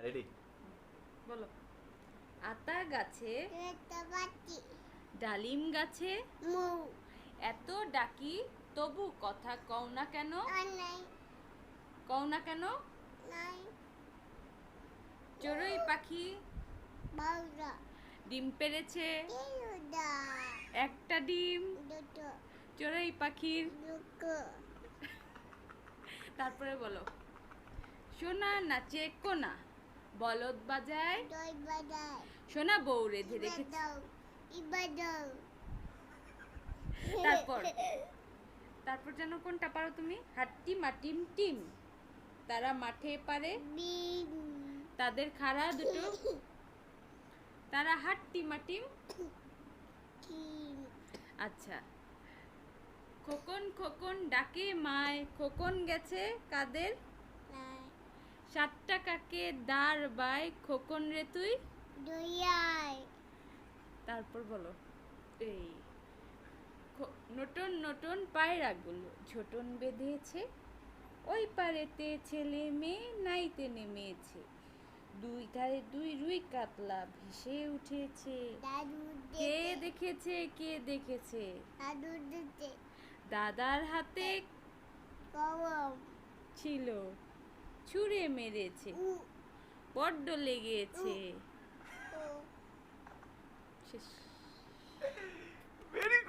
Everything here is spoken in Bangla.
রেডি বলো। আতা গাছে ডালিম গাছে এত ডাকি তবু কথা কও না কেন? কও না কেন? চড়ুই পাখি ডিম পেড়েছে একটা ডিম চড়ুই পাখির। তারপরে বলো। সোনা নাচে কোনা বলদ বাজায় সোনা বউ রেধে রেখেছে। তারপর তারপর যেন কোনটা পারো তুমি? হাট্টি মাটিম টিম তারা মাঠে পারে তাদের খাড়া দুটো তারা হাট্টি মাটিম। আচ্ছা। খোকন খোকন ডাকে মায় খোকন গেছে কাদের? 7টা কাকে দাঁড় বাই খোকন রে তুই। তারপর বলো। এই নতুন নতুন পায়রাগুলো ঝোটন বেঁধেছে ওই পারেতে ছেলে মেয়ে নাইতে নেমেছে দুই ধারে দুই রুই কাতলা ভেসে উঠেছে। কে দেখেছে কে দেখেছে? দাদার হাতে ছিল ছুঁড়ে মেরেছে বড্ড লেগেছে। শেষ। ভেরি